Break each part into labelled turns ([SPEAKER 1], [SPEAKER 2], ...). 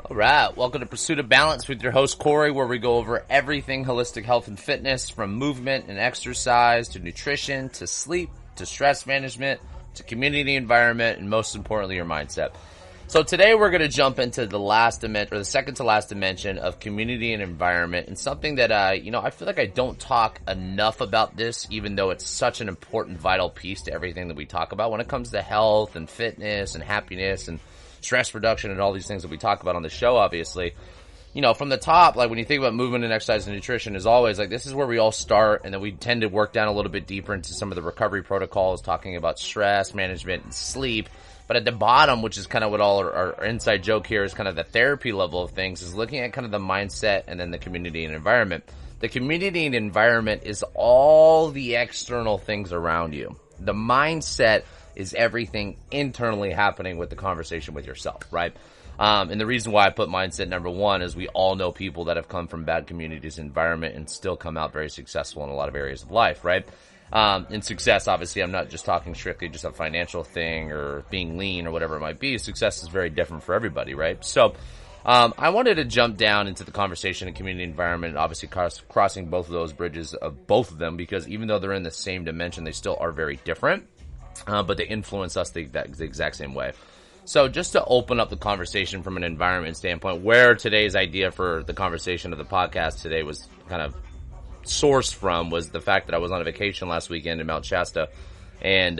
[SPEAKER 1] All right, welcome to Pursuit of Balance with your host Corey, where we go over everything holistic health and fitness, from movement and exercise to nutrition to sleep to stress management to community environment and most importantly your mindset. So today we're going to jump into the last dimension, or the second to last dimension of community and environment, and something that I feel like I don't talk enough about this, even though it's such an important, vital piece to everything that we talk about when it comes to health and fitness and happiness and stress reduction and all these things that we talk about on the show, obviously. You know, from the top, like when you think about movement and exercise and nutrition, is always like this is where we all start, and then we tend to work down a little bit deeper into some of the recovery protocols, talking about stress management and sleep. But at the bottom, which is kind of what all our inside joke here is kind of the therapy level of things, is looking at kind of the mindset and then the community and environment. The community and environment is all the external things around you. The mindset is everything internally happening with the conversation with yourself, right? And the reason why I put mindset number one is we all know people that have come from bad communities and environment and still come out very successful in a lot of areas of life, right? In success, obviously, I'm not just talking strictly just a financial thing or being lean or whatever it might be. Success is very different for everybody, right? So, I wanted to jump down into the conversation of community environment, obviously crossing both of those bridges of both of them, because even though they're in the same dimension, they still are very different. But they influence us the exact same way. So just to open up the conversation from an environment standpoint, where today's idea for the conversation of the podcast today was kind of sourced from was the fact that I was on a vacation last weekend in Mount Shasta, and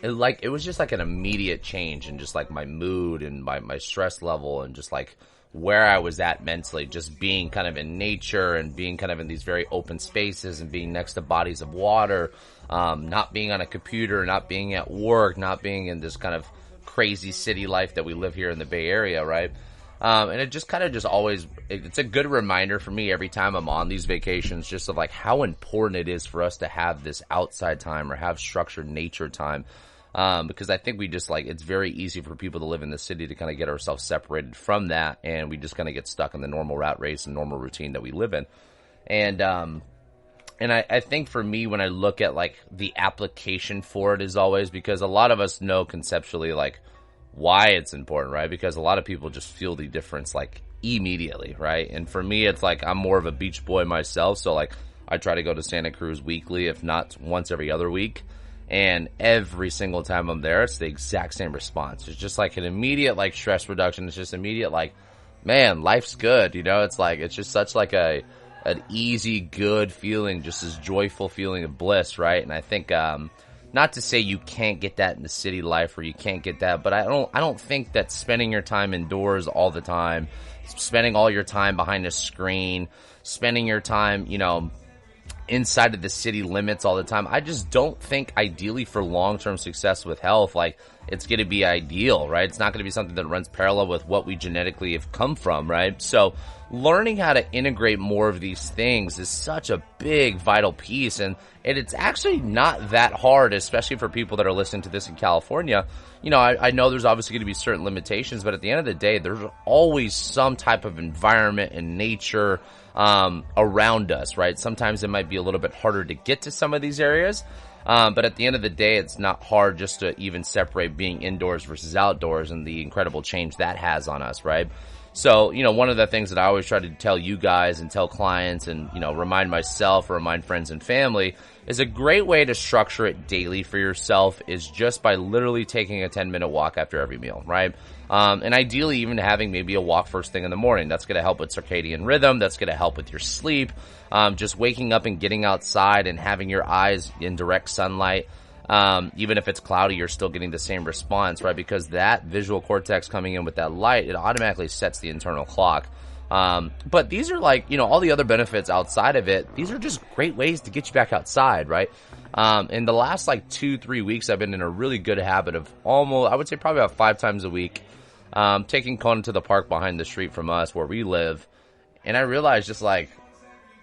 [SPEAKER 1] it was just like an immediate change in just like my mood and my stress level and just like where I was at mentally, just being kind of in nature and being kind of in these very open spaces and being next to bodies of water, not being on a computer, not being at work, not being in this kind of crazy city life that we live here in the Bay Area, right? And it just kind of just always, it's a good reminder for me every time I'm on these vacations, just of like how important it is for us to have this outside time or have structured nature time. Because I think we just like, it's very easy for people to live in the city to kind of get ourselves separated from that. And we just kind of get stuck in the normal rat race and normal routine that we live in. And I think for me, when I look at like the application for it is always because a lot of us know conceptually like why it's important, right? Because a lot of people just feel the difference like immediately, right? And for me, it's like I'm more of a beach boy myself. So like I try to go to Santa Cruz weekly, if not once every other week. And every single time I'm there, it's the exact same response. It's just like an immediate like stress reduction. It's just immediate like, man, life's good. You know, it's like, it's just such like an easy, good feeling, just this joyful feeling of bliss, right? And I think, not to say you can't get that in the city life or you can't get that, but I don't think that spending your time indoors all the time, spending all your time behind a screen, spending your time, you know, inside of the city limits all the time, I just don't think ideally for long-term success with health, like it's going to be ideal, right? It's not going to be something that runs parallel with what we genetically have come from, right? So learning how to integrate more of these things is such a big, vital piece. And it's actually not that hard, especially for people that are listening to this in California. You know, I know there's obviously going to be certain limitations, but at the end of the day, there's always some type of environment and nature around us, right? Sometimes it might be a little bit harder to get to some of these areas. But at the end of the day, it's not hard just to even separate being indoors versus outdoors and the incredible change that has on us, right? So, you know, one of the things that I always try to tell you guys and tell clients and, you know, remind myself or remind friends and family is a great way to structure it daily for yourself is just by literally taking a 10-minute walk after every meal, right? And ideally even having maybe a walk first thing in the morning. That's going to help with circadian rhythm. That's going to help with your sleep. Just waking up and getting outside and having your eyes in direct sunlight. Even if it's cloudy, you're still getting the same response, right? Because that visual cortex coming in with that light, it automatically sets the internal clock. But these are like, you know, all the other benefits outside of it, these are just great ways to get you back outside, right? In the last like 2-3 weeks, I've been in a really good habit of almost, I would say probably about 5 times a week, taking Kona to the park behind the street from us where we live. And I realized just like,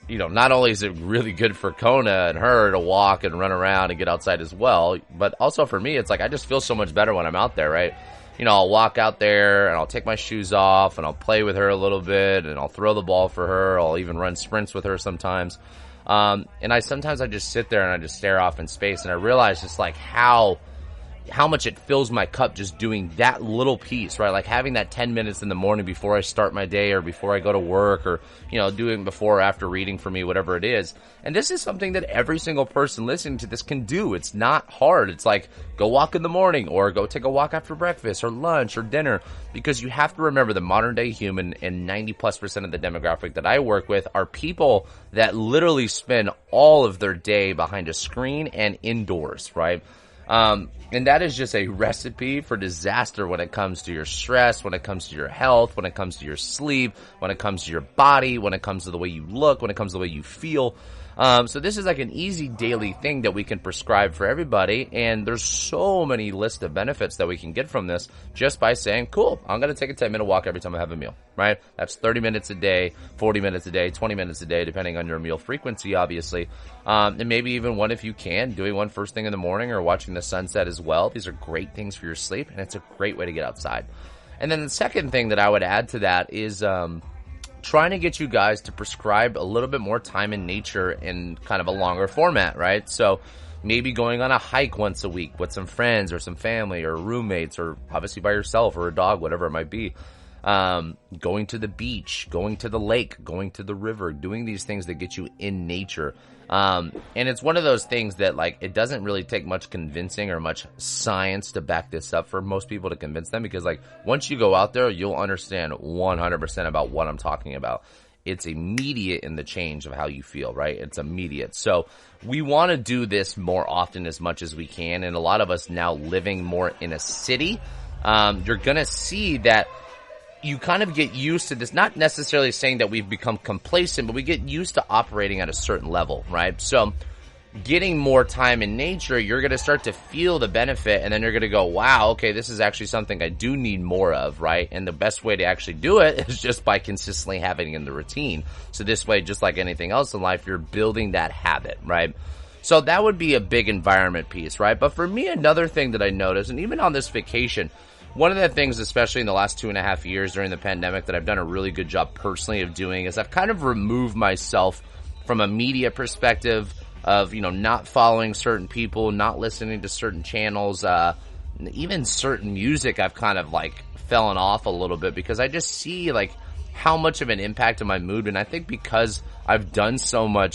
[SPEAKER 1] you know, not only is it really good for Kona and her to walk and run around and get outside as well, but also for me, it's like I just feel so much better when I'm out there, right? You know, I'll walk out there and I'll take my shoes off and I'll play with her a little bit and I'll throw the ball for her. I'll even run sprints with her sometimes. And sometimes I just sit there and I just stare off in space and I realize just like how how much it fills my cup just doing that little piece, right? Like having that 10 minutes in the morning before I start my day or before I go to work or, doing before or after reading for me, whatever it is. And this is something that every single person listening to this can do. It's not hard. It's like go walk in the morning or go take a walk after breakfast or lunch or dinner, because you have to remember the modern day human and 90+% of the demographic that I work with are people that literally spend all of their day behind a screen and indoors, right? And that is just a recipe for disaster when it comes to your stress, when it comes to your health, when it comes to your sleep, when it comes to your body, when it comes to the way you look, when it comes to the way you feel. So this is like an easy daily thing that we can prescribe for everybody. And there's so many list of benefits that we can get from this just by saying, cool, I'm going to take a 10-minute walk every time I have a meal, right? That's 30 minutes a day, 40 minutes a day, 20 minutes a day, depending on your meal frequency, obviously. And maybe even one, if you can, doing one first thing in the morning or watching the sunset as well. These are great things for your sleep, and it's a great way to get outside. And then the second thing that I would add to that is, trying to get you guys to prescribe a little bit more time in nature in kind of a longer format, right? So maybe going on a hike once a week with some friends or some family or roommates or obviously by yourself or a dog, whatever it might be. Going to the beach, going to the lake, going to the river, doing these things that get you in nature. And it's one of those things that, like, it doesn't really take much convincing or much science to back this up for most people to convince them, because, like, once you go out there, you'll understand 100% about what I'm talking about. It's immediate in the change of how you feel, right? It's immediate. So we want to do this more often as much as we can. And a lot of us now living more in a city, you're going to see that you kind of get used to this, not necessarily saying that we've become complacent, but we get used to operating at a certain level, right? So getting more time in nature, you're going to start to feel the benefit, and then you're going to go, wow, okay, this is actually something I do need more of, right? And the best way to actually do it is just by consistently having it in the routine. So this way, just like anything else in life, you're building that habit, right? So that would be a big environment piece, right? But for me, another thing that I noticed, and even on this vacation, one of the things, especially in the last 2.5 years during the pandemic, that I've done a really good job personally of doing is I've kind of removed myself from a media perspective of, not following certain people, not listening to certain channels, even certain music I've kind of like fallen off a little bit, because I just see like how much of an impact on my mood. And I think because I've done so many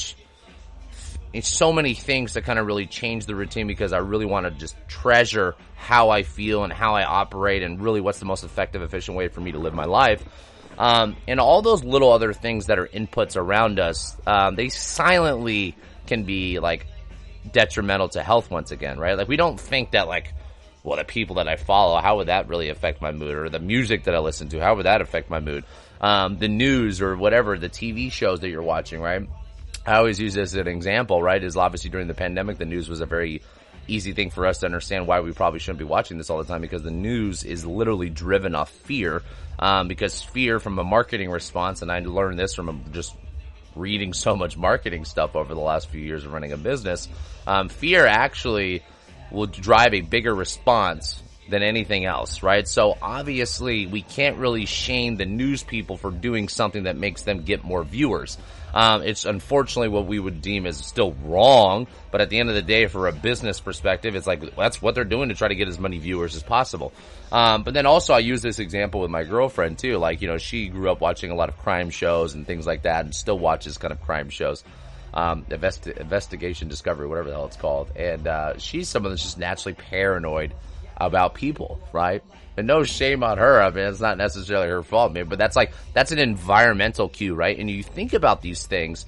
[SPEAKER 1] things to kind of really change the routine, because I really want to just treasure how I feel and how I operate and really what's the most effective, efficient way for me to live my life. And all those little other things that are inputs around us, they silently can be like detrimental to health once again, right? Like we don't think that like, well, the people that I follow, how would that really affect my mood? Or the music that I listen to, how would that affect my mood? The news or whatever, the TV shows that you're watching, right? I always use this as an example, right? Is obviously during the pandemic, the news was a very easy thing for us to understand why we probably shouldn't be watching this all the time, because the news is literally driven off fear, because fear from a marketing response, and I learned this from just reading so much marketing stuff over the last few years of running a business, fear actually will drive a bigger response than anything else, right? So obviously we can't really shame the news people for doing something that makes them get more viewers. It's unfortunately what we would deem as still wrong, but at the end of the day, for a business perspective, it's like that's what they're doing to try to get as many viewers as possible. But then also I use this example with my girlfriend too. Like, she grew up watching a lot of crime shows and things like that, and still watches kind of crime shows. Investigation Discovery, whatever the hell it's called. And she's someone that's just naturally paranoid about people, right? And no shame on her. I mean, it's not necessarily her fault, maybe, but that's an environmental cue, right? And you think about these things,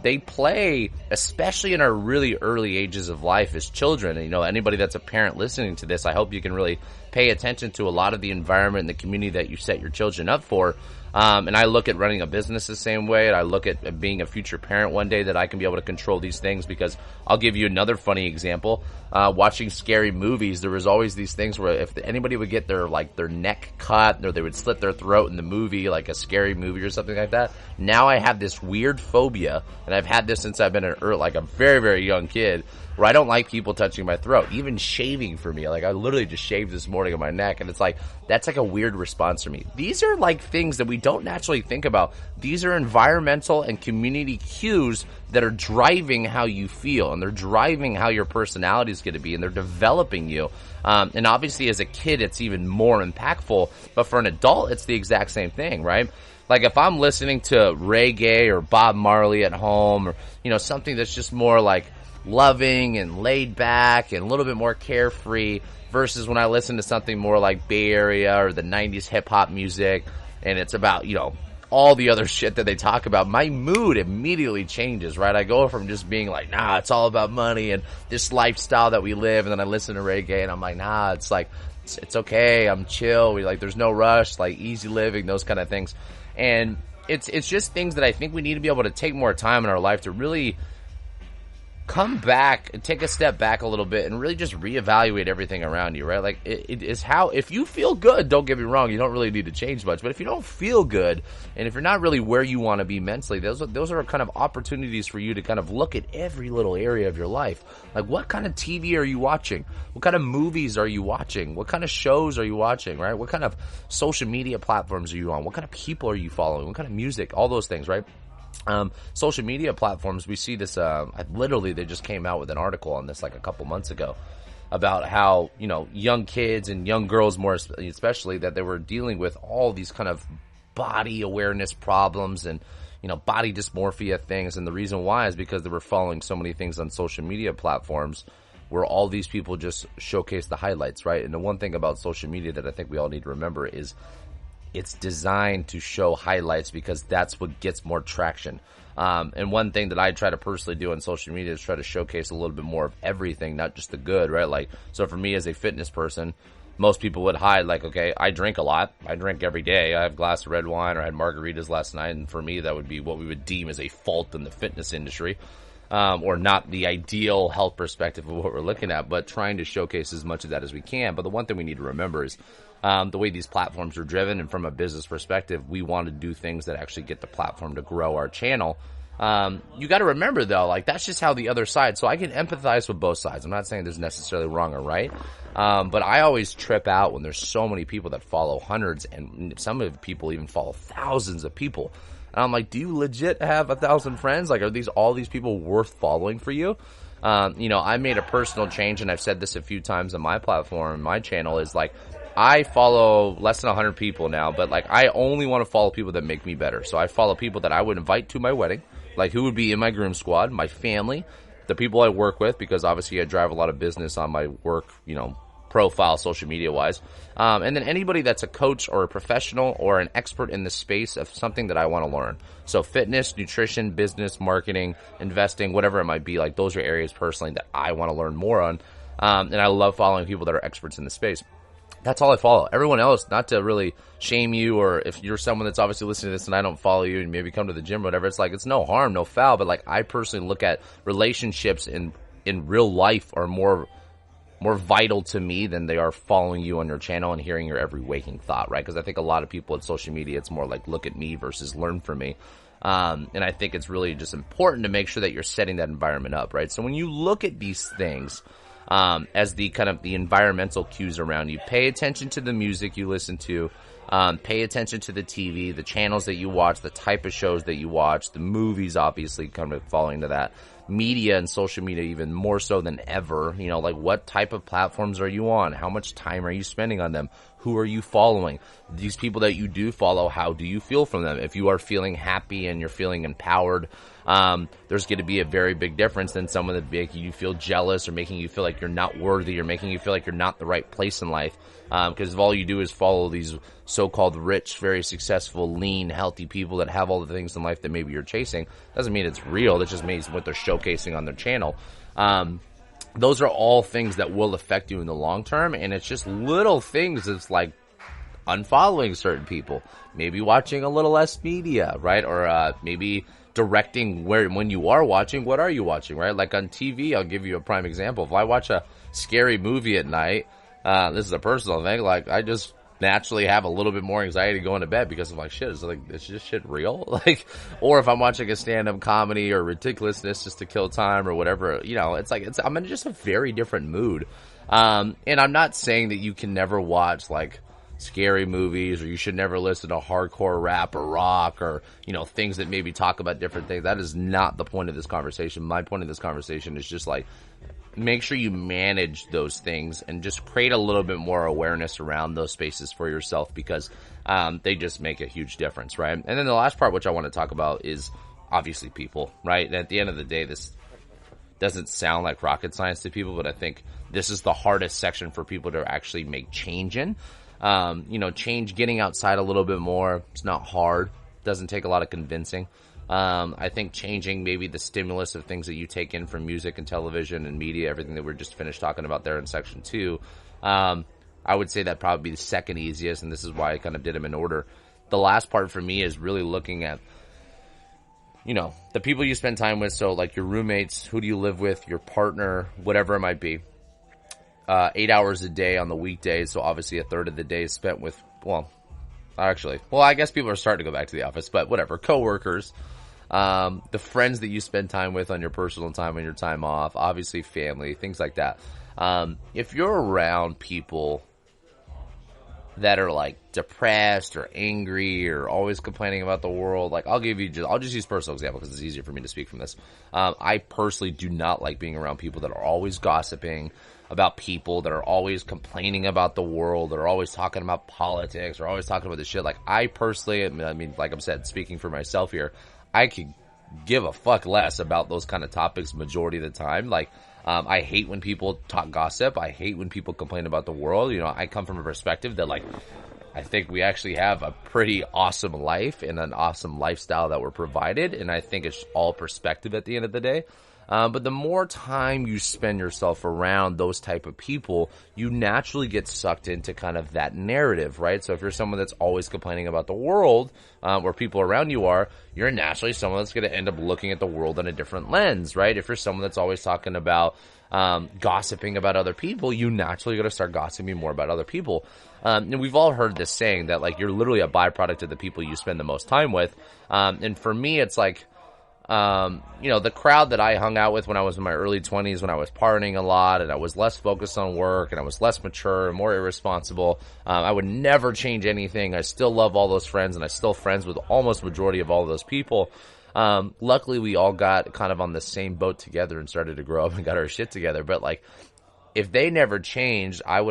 [SPEAKER 1] they play, especially in our really early ages of life as children. And, anybody that's a parent listening to this, I hope you can really pay attention to a lot of the environment and the community that you set your children up for. And I look at running a business the same way, and I look at being a future parent one day, that I can be able to control these things, because I'll give you another funny example. Watching scary movies, there was always these things where if anybody would get their neck cut, or they would slit their throat in the movie, like a scary movie or something like that. Now I have this weird phobia, and I've had this since I've been like a very, very young kid, where I don't like people touching my throat, even shaving for me. Like, I literally just shaved this morning on my neck, and it's like, that's like a weird response for me. These are like things that we don't naturally think about. These are environmental and community cues that are driving how you feel, and they're driving how your personality is going to be, and they're developing you. And obviously as a kid, it's even more impactful, but for an adult, it's the exact same thing, right? Like, if I'm listening to reggae or Bob Marley at home, or, you know, something that's just more like loving and laid back and a little bit more carefree, versus when I listen to something more like Bay Area or the 90s hip hop music, and it's about, you know, all the other shit that they talk about, my mood immediately changes, right? I go from just being like, nah, it's all about money and this lifestyle that we live, and then I listen to reggae and I'm like, nah, it's like, it's okay, I'm chill, there's no rush, like easy living, those kind of things. And it's just things that I think we need to be able to take more time in our life to really come back and take a step back a little bit and really just reevaluate everything around you, right? Like, it is how, if you feel good, don't get me wrong, you don't really need to change much, but if you don't feel good, and if you're not really where you want to be mentally, those are kind of opportunities for you to kind of look at every little area of your life. Like, what kind of TV are you watching? What kind of movies are you watching? What kind of shows are you watching, right? What kind of social media platforms are you on? What kind of people are you following? What kind of music? All those things, right? Social media platforms, we see this, literally they just came out with an article on this like a couple months ago about how, you know, young kids and young girls more especially, that they were dealing with all these kind of body awareness problems and, you know, body dysmorphia things. And the reason why is because they were following so many things on social media platforms where all these people just showcase the highlights, right? And the one thing about social media that I think we all need to remember is it's designed to show highlights because that's what gets more traction. And one thing that I try to personally do on social media is try to showcase a little bit more of everything, not just the good, right? Like, so for me as a fitness person, most people would hide, like, okay, I drink a lot. I drink every day. I have a glass of red wine, or I had margaritas last night. And for me, that would be what we would deem as a fault in the fitness industry. Or not the ideal health perspective of what we're looking at, but trying to showcase as much of that as we can. But the one thing we need to remember is the way these platforms are driven, and from a business perspective, we want to do things that actually get the platform to grow our channel. You got to remember, though, like, that's just how the other side, so I can empathize with both sides. I'm not saying there's necessarily wrong or right, but I always trip out when there's so many people that follow hundreds, and some of the people even follow thousands of people. And I'm like, do you legit have 1,000 friends? Like, are all these people worth following for you? You know, I made a personal change, and I've said this a few times on my platform, my channel, is like, I follow less than 100 people now, but like, I only want to follow people that make me better. So I follow people that I would invite to my wedding, like who would be in my groom squad, my family, the people I work with, because obviously I drive a lot of business on my work, you know, profile, social media wise. And then anybody that's a coach or a professional or an expert in the space of something that I want to learn. So fitness, nutrition, business, marketing, investing, whatever it might be, like, those are areas personally that I want to learn more on. And I love following people that are experts in the space. That's all I follow. Everyone else, not to really shame you, or if you're someone that's obviously listening to this and I don't follow you and maybe come to the gym or whatever, it's like, it's no harm, no foul, but like, I personally look at relationships in real life are more vital to me than they are following you on your channel and hearing your every waking thought, right? Because I think a lot of people at social media, it's more like, look at me versus learn from me. And I think it's really just important to make sure that you're setting that environment up, right? So when you look at these things, as the kind of the environmental cues around you, pay attention to the music you listen to, pay attention to the TV, the channels that you watch, the type of shows that you watch, the movies, obviously kind of falling into that, media and social media even more so than ever. You know, like, what type of platforms are you on? How much time are you spending on them? Who are you following? These people that you do follow, how do you feel from them? If you are feeling happy and you're feeling empowered, there's going to be a very big difference than someone that's making you feel jealous or making you feel like you're not worthy or making you feel like you're not the right place in life. Because if all you do is follow these so-called rich, very successful, lean, healthy people that have all the things in life that maybe you're chasing, doesn't mean it's real. That just means what they're showcasing on their channel. Those are all things that will affect you in the long term, and it's just little things. It's like unfollowing certain people, maybe watching a little less media, right? Or maybe directing when you are watching, what are you watching, right? Like on TV, I'll give you a prime example. If I watch a scary movie at night, This is a personal thing. Like, I just naturally have a little bit more anxiety going to bed because I'm like, shit, is this shit real? Like, or if I'm watching a stand-up comedy or ridiculousness just to kill time or whatever, I'm in just a very different mood. And I'm not saying that you can never watch, like, scary movies, or you should never listen to hardcore rap or rock, or, things that maybe talk about different things. That is not the point of this conversation. My point of this conversation is just like, make sure you manage those things and just create a little bit more awareness around those spaces for yourself, because they just make a huge difference, right? And then the last part, which I want to talk about, is obviously people, right? And at the end of the day, this doesn't sound like rocket science to people, but I think this is the hardest section for people to actually make change in. Change, getting outside a little bit more. It's not hard. Doesn't take a lot of convincing. I think changing maybe the stimulus of things that you take in from music and television and media, everything that we're just finished talking about there in section 2. I would say that probably be the second easiest, and this is why I kind of did them in order. The last part for me is really looking at, the people you spend time with. So like your roommates, who do you live with, your partner, whatever it might be. 8 hours a day on the weekdays, so obviously a third of the day is spent with, I guess people are starting to go back to the office, but whatever, coworkers, the friends that you spend time with on your personal time, on your time off, obviously family, things like that. If you're around people that are like depressed or angry or always complaining about the world, like I'll just use personal example because it's easier for me to speak from this. I personally do not like being around people that are always gossiping about people, that are always complaining about the world, that are always talking about politics, or always talking about this shit. Like, I personally, like I said, speaking for myself here, I could give a fuck less about those kind of topics majority of the time. Like, I hate when people talk gossip. I hate when people complain about the world. I come from a perspective that, like, I think we actually have a pretty awesome life and an awesome lifestyle that we're provided, and I think it's all perspective at the end of the day. But the more time you spend yourself around those type of people, you naturally get sucked into kind of that narrative, right? So if you're someone that's always complaining about the world, where people around you are, you're naturally someone that's going to end up looking at the world in a different lens, right? If you're someone that's always talking about gossiping about other people, you naturally got to start gossiping more about other people. And we've all heard this saying that, like, you're literally a byproduct of the people you spend the most time with. And for me, it's like, the crowd that I hung out with when I was in my early 20s, when I was partying a lot and I was less focused on work and I was less mature and more irresponsible, I would never change anything. I still love all those friends, and I'm still friends with almost majority of all of those people. Luckily we all got kind of on the same boat together and started to grow up and got our shit together. But like, if they never changed, I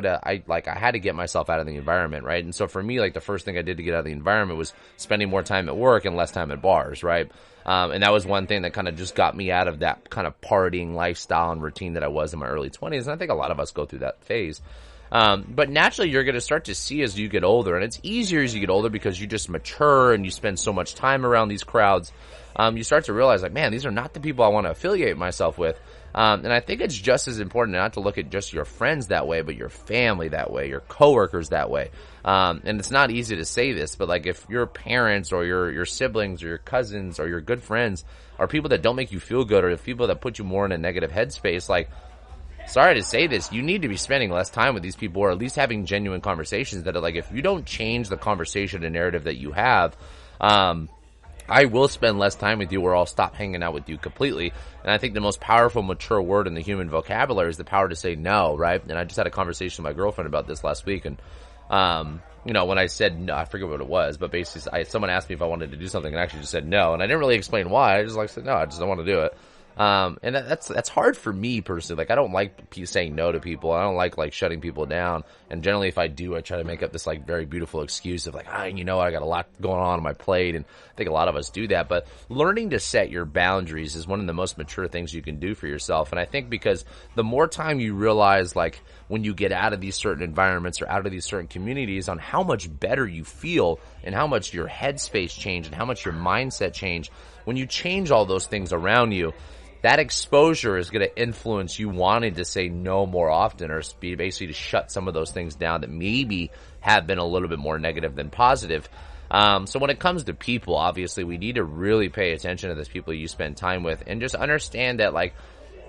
[SPEAKER 1] had to get myself out of the environment, right? And so for me, like, the first thing I did to get out of the environment was spending more time at work and less time at bars, right? And that was one thing that kind of just got me out of that kind of partying lifestyle and routine that I was in my early 20s. And I think a lot of us go through that phase. But naturally you're going to start to see as you get older, and it's easier as you get older because you just mature and you spend so much time around these crowds. You start to realize, like, man, these are not the people I want to affiliate myself with. And I think it's just as important not to look at just your friends that way, but your family that way, your coworkers that way. And it's not easy to say this, but like, if your parents or your siblings or your cousins or your good friends are people that don't make you feel good, or the people that put you more in a negative headspace, like, sorry to say this, you need to be spending less time with these people, or at least having genuine conversations that are like, if you don't change the conversation and narrative that you have, I will spend less time with you, or I'll stop hanging out with you completely. And I think the most powerful, mature word in the human vocabulary is the power to say no, right? And I just had a conversation with my girlfriend about this last week, and when I said no, I forget what it was, but basically someone asked me if I wanted to do something, and I actually just said no, and I didn't really explain why. I just said no, I just don't want to do it. And that's hard for me personally. Like, I don't like saying no to people. I don't like shutting people down. And generally, if I do, I try to make up this like very beautiful excuse of like, I got a lot going on my plate. And I think a lot of us do that. But learning to set your boundaries is one of the most mature things you can do for yourself. And I think because the more time you realize, like, when you get out of these certain environments or out of these certain communities, on how much better you feel and how much your headspace changed and how much your mindset changed, when you change all those things around you, that exposure is going to influence you wanting to say no more often, or basically to shut some of those things down that maybe have been a little bit more negative than positive. So when it comes to people, obviously we need to really pay attention to those people you spend time with, and just understand that, like,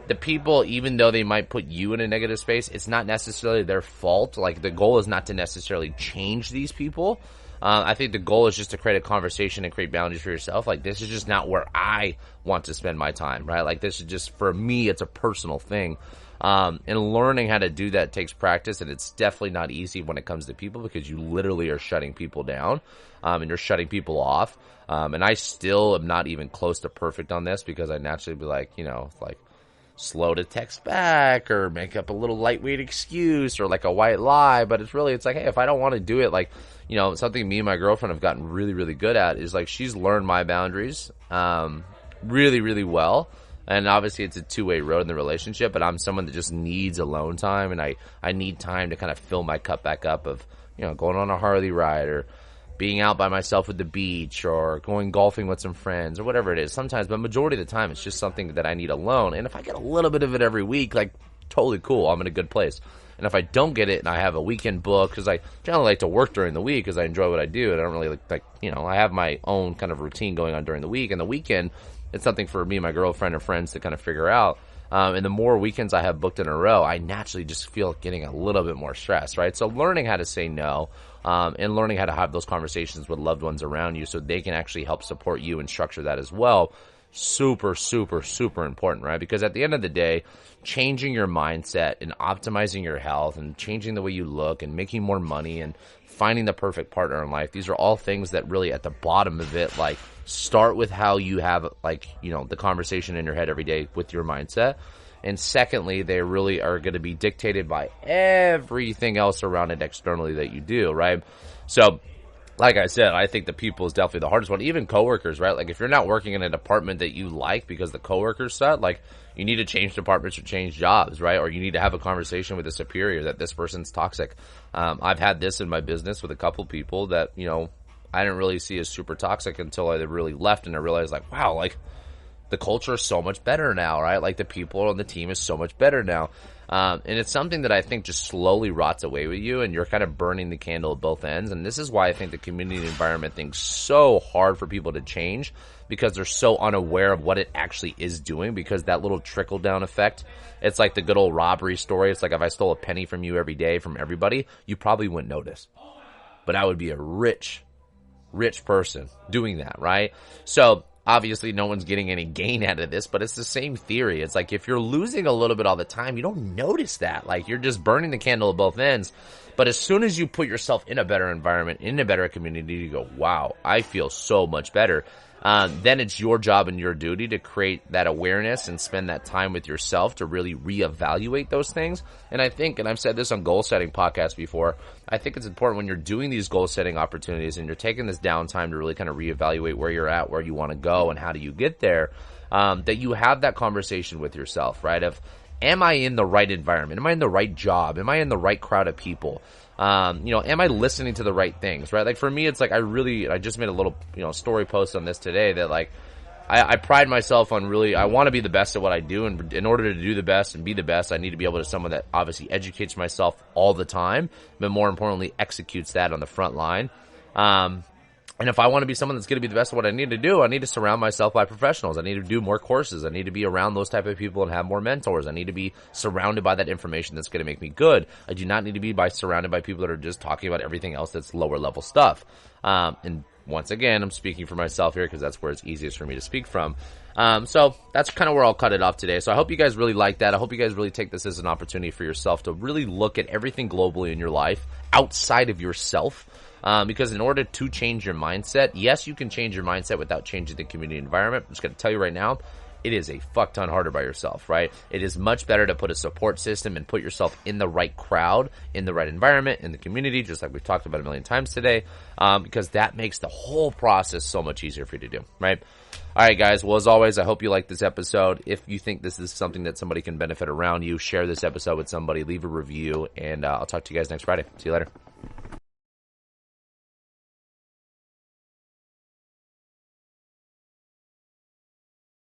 [SPEAKER 1] the people, even though they might put you in a negative space, it's not necessarily their fault. Like, the goal is not to necessarily change these people. I think the goal is just to create a conversation and create boundaries for yourself. Like, this is just not where I want to spend my time, right? Like, this is just, for me, it's a personal thing. And learning how to do that takes practice, and it's definitely not easy when it comes to people, because you literally are shutting people down, and you're shutting people off. And I still am not even close to perfect on this, because I naturally be like, slow to text back or make up a little lightweight excuse or like a white lie. But it's like, hey, if I don't want to do it, like, something me and my girlfriend have gotten really, really good at is, like, she's learned my boundaries, really, really well. And obviously it's a two-way road in the relationship, but I'm someone that just needs alone time, and I need time to kind of fill my cup back up of, going on a Harley ride, or being out by myself at the beach, or going golfing with some friends, or whatever it is. Sometimes, but majority of the time, it's just something that I need alone. And if I get a little bit of it every week, like, totally cool, I'm in a good place. And if I don't get it and I have a weekend book, because I generally like to work during the week because I enjoy what I do, and I don't really like, I have my own kind of routine going on during the week, and the weekend, it's something for me and my girlfriend or friends to kind of figure out. And the more weekends I have booked in a row, I naturally just feel getting a little bit more stressed, right? So learning how to say no, and learning how to have those conversations with loved ones around you so they can actually help support you and structure that as well. Super, super, super important, right? Because at the end of the day, changing your mindset and optimizing your health and changing the way you look and making more money and finding the perfect partner in life, these are all things that really at the bottom of it, like, start with how you have, like, the conversation in your head every day with your mindset. And secondly, they really are going to be dictated by everything else around it externally that you do, right? So, like I said, I think the people is definitely the hardest one. Even coworkers, right? Like, if you're not working in a department that you like because the coworkers suck, like, you need to change departments or change jobs, right? Or you need to have a conversation with a superior that this person's toxic. I've had this in my business with a couple people that, I didn't really see as super toxic until I really left, and I realized, like, wow, like, the culture is so much better now, right? Like, the people on the team is so much better now. And it's something that I think just slowly rots away with you, and you're kind of burning the candle at both ends. And this is why I think the community environment thing's so hard for people to change, because they're so unaware of what it actually is doing, because that little trickle-down effect, it's like the good old robbery story. It's like, if I stole a penny from you every day from everybody, you probably wouldn't notice. But I would be a rich person doing that, right? So obviously no one's getting any gain out of this, but it's the same theory. It's like, if you're losing a little bit all the time, you don't notice that. Like, you're just burning the candle at both ends. But as soon as you put yourself in a better environment, in a better community, you go, wow, I feel so much better. Then it's your job and your duty to create that awareness and spend that time with yourself to really reevaluate those things. And I think, and I've said this on goal setting podcasts before, I think it's important when you're doing these goal setting opportunities and you're taking this downtime to really kind of reevaluate where you're at, where you want to go, and how do you get there, that you have that conversation with yourself, right? Of, am I in the right environment? Am I in the right job? Am I in the right crowd of people? Am I listening to the right things, right? Like, for me, it's like, I just made a little, story post on this today that, like, I pride myself on really, I want to be the best at what I do. And in order to do the best and be the best, I need to be able to someone that obviously educates myself all the time, but more importantly, executes that on the front line. And if I want to be someone that's going to be the best at what I need to do, I need to surround myself by professionals. I need to do more courses. I need to be around those type of people and have more mentors. I need to be surrounded by that information that's going to make me good. I do not need to be surrounded by people that are just talking about everything else that's lower level stuff. And once again, I'm speaking for myself here because that's where it's easiest for me to speak from. So that's kind of where I'll cut it off today. So I hope you guys really like that. I hope you guys really take this as an opportunity for yourself to really look at everything globally in your life outside of yourself. Because in order to change your mindset, yes, you can change your mindset without changing the community environment. I'm just going to tell you right now, it is a fuck ton harder by yourself, right? It is much better to put a support system and put yourself in the right crowd, in the right environment, in the community, just like we've talked about a million times today, because that makes the whole process so much easier for you to do, right? All right, guys. Well, as always, I hope you like this episode. If you think this is something that somebody can benefit around you, share this episode with somebody, leave a review, and I'll talk to you guys next Friday. See you later.